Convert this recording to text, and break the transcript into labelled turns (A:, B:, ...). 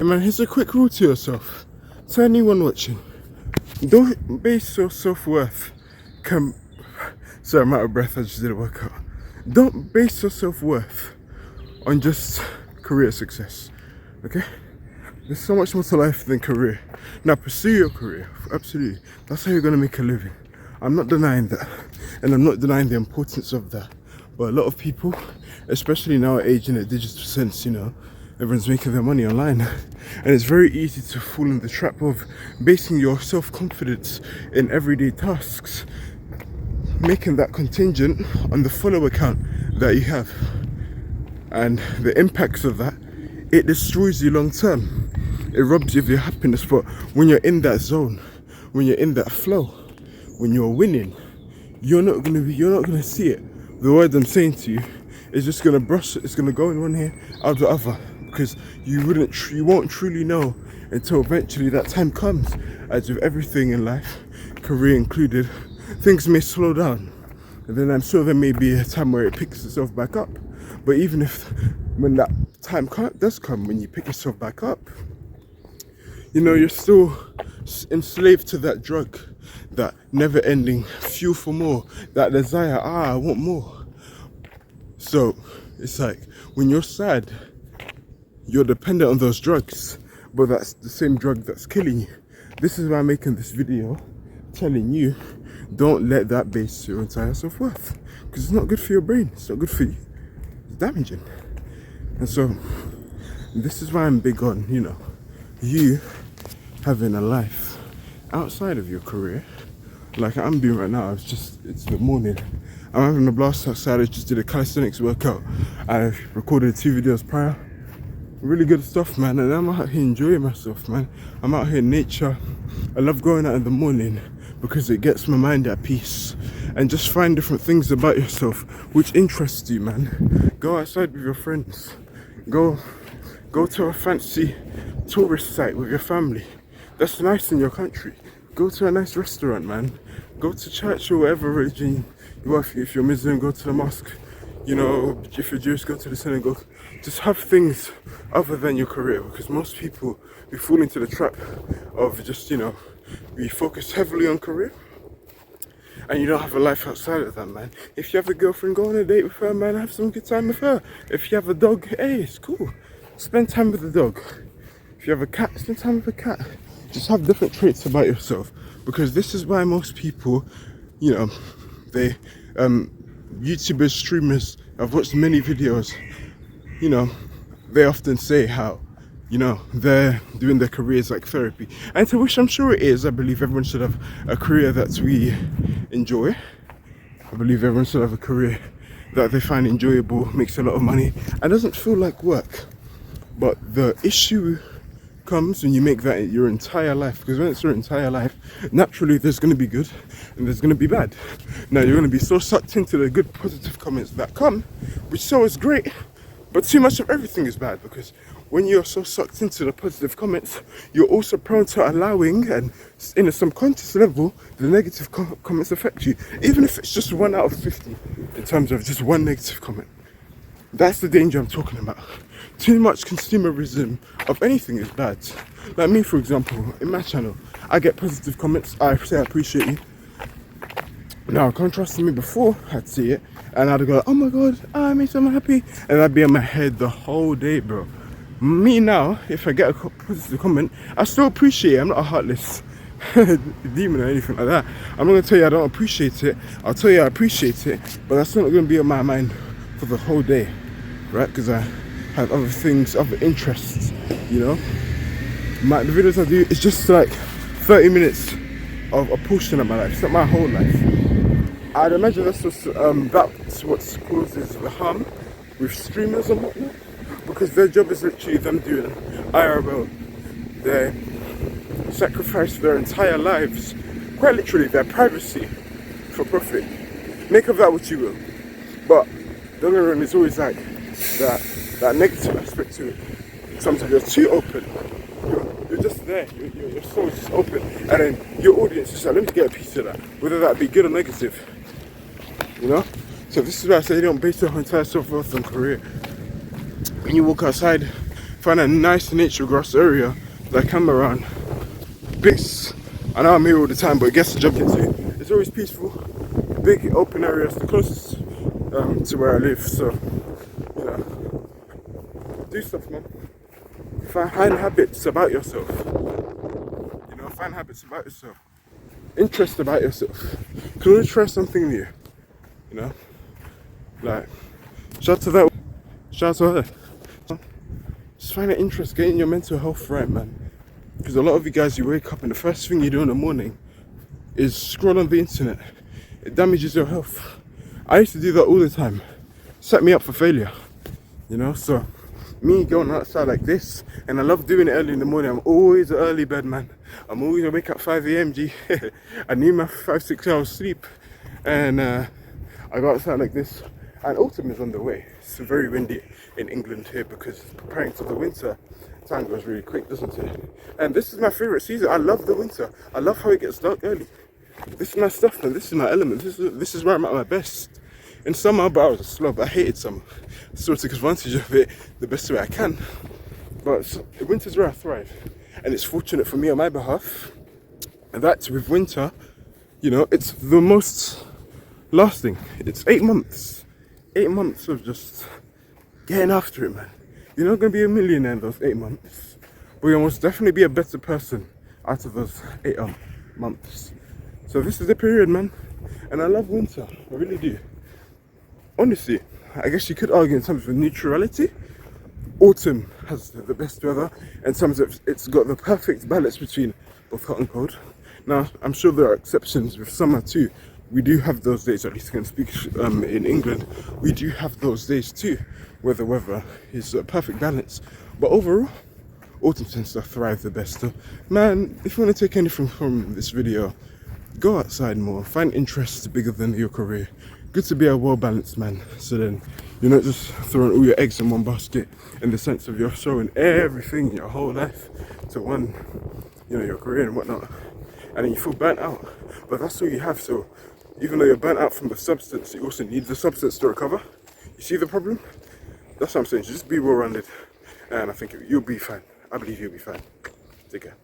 A: Hey man, here's a quick rule to yourself. To anyone watching, don't base your self-worth sorry, I'm out of breath, I just did a workout. Don't base your self-worth on just career success, okay? There's so much more to life than career. Now pursue your career, absolutely. That's how you're gonna make a living. I'm not denying that, and I'm not denying the importance of that. But a lot of people, especially in our age in a digital sense, everyone's making their money online, and it's very easy to fall in the trap of basing your self-confidence in everyday tasks, making that contingent on the follower count that you have, and the impacts of that, it destroys you long term. It robs you of your happiness. But when you're in that zone, when you're in that flow, when you're winning, you're not gonna see it. The word I'm saying to you is just gonna brush, it's gonna go in one ear out the other, because you won't truly know until eventually that time comes. As with everything in life, career included, things may slow down, and then I'm sure there may be a time where it picks itself back up. But even if, when that time does come, when you pick yourself back up, you're still enslaved to that drug, that never-ending fuel for more, that desire, I want more. So it's like, when you're sad, you're dependent on those drugs, but that's the same drug that's killing you. This is why I'm making this video, telling you, don't let that base your entire self-worth, because it's not good for your brain, it's not good for you, it's damaging. And so this is why I'm big on, you having a life outside of your career, like I'm doing right now. It's the morning, I'm having a blast outside. I just did a calisthenics workout. I've recorded 2 videos prior, really good stuff, man, and I'm out here enjoying myself, man. I'm out here in nature. I love going out in the morning because it gets my mind at peace, and just find different things about yourself which interest you, man. Go outside with your friends, go to a fancy tourist site with your family that's nice in your country. Go to a nice restaurant, man. Go to church or whatever religion you are. If you're Muslim, go to the mosque. If you're Jewish, go to the synagogue. Just have things other than your career, because most people, we fall into the trap of just, we focus heavily on career, and you don't have a life outside of that, man. If you have a girlfriend, go on a date with her, man. Have some good time with her. If you have a dog, hey, it's cool. Spend time with the dog. If you have a cat, spend time with a cat. Just have different traits about yourself, because this is why most people, they, YouTubers, streamers, I've watched many videos, they often say how, they're doing their careers like therapy. And to which I'm sure it is. I believe everyone should have a career that we enjoy. I believe everyone should have a career that they find enjoyable, makes a lot of money, and doesn't feel like work. But the issue comes when you make that your entire life, because when it's your entire life, naturally there's going to be good and there's going to be bad. Now you're going to be so sucked into the good positive comments that come, which so is great, but too much of everything is bad, because when you're so sucked into the positive comments, you're also prone to allowing, and in a subconscious level, the negative comments affect you, even if it's just 1 out of 50 in terms of just one negative comment. That's the danger I'm talking about. Too much consumerism of anything is bad. Like me, for example, in my channel, I get positive comments. I say I appreciate you. Now, contrasting me before, I'd see it and I'd go, oh my god, it makes me happy, and I'd be in my head the whole day, bro. Me now, if I get a positive comment, I still appreciate it. I'm not a heartless demon or anything like that. I'm not gonna tell you I don't appreciate it. I'll tell you I appreciate it, but that's not gonna be on my mind for the whole day, right? Because I have other things, other interests, the videos I do is just like 30 minutes of a portion of my life. It's not my whole life. I'd imagine that's what causes the harm with streamers and whatnot, because their job is literally them doing IRL. They sacrifice their entire lives, quite literally their privacy, for profit. Make of that what you will. But don't get me wrong, it's always like that negative aspect to it. Sometimes you're too open. You're just there. Your soul is just open, and then your audience is like, let me get a piece of that, whether that be good or negative. So this is why I say you don't base your entire self-worth on career. When you walk outside, find a nice nature grass area like Cameron. Bliss. I know I'm here all the time, but it gets the job gets here. It's always peaceful. Big open areas, the closest to where I live. So, you know, do stuff, man. Find habits about yourself. You know, find habits about yourself. Interest about yourself. Can always try something new. You know, like shout to that. Shout to her. Just find an interest, getting your mental health right, man. Because a lot of you guys, you wake up and the first thing you do in the morning is scroll on the internet. It damages your health. I used to do that all the time. Set me up for failure, you know. So me going outside like this, and I love doing it early in the morning. I'm always an early bird, man. I'm always awake at 5 a.m. G. I need my 5-6 hours sleep, and I go outside like this. And autumn is on the way. It's very windy in England here because it's preparing for the winter. Time goes really quick, doesn't it? And this is my favourite season. I love the winter. I love how it gets dark early. This is my stuff, man. This is my element. This is where I'm at my best. In summer, but I was a slob. I hated summer. I sort of took advantage of it the best way I can. But winter's where I thrive. And it's fortunate for me on my behalf that with winter, you know, it's the most lasting. It's 8 months. 8 months of just getting after it, man. You're not going to be a millionaire in those 8 months, but you'll most definitely be a better person out of those 8 months. So this is the period, man, and I love winter, I really do. Honestly, I guess you could argue in terms of neutrality, autumn has the best weather, in terms of it's got the perfect balance between both hot and cold. Now, I'm sure there are exceptions with summer too. We do have those days, at least I can speak in England, we do have those days too, where the weather is a perfect balance. But overall, autumn tends to thrive the best. So, man, if you want to take anything from this video, go outside more, find interests bigger than your career. Good to be a well-balanced man, so then you're not just throwing all your eggs in one basket, in the sense of you're throwing everything, your whole life, to one, you know, your career and whatnot, and then you feel burnt out. But that's all you have. So even though you're burnt out from the substance, you also need the substance to recover. You see the problem? That's what I'm saying. Just be well-rounded, and I think you'll be fine. I believe you'll be fine. Take care.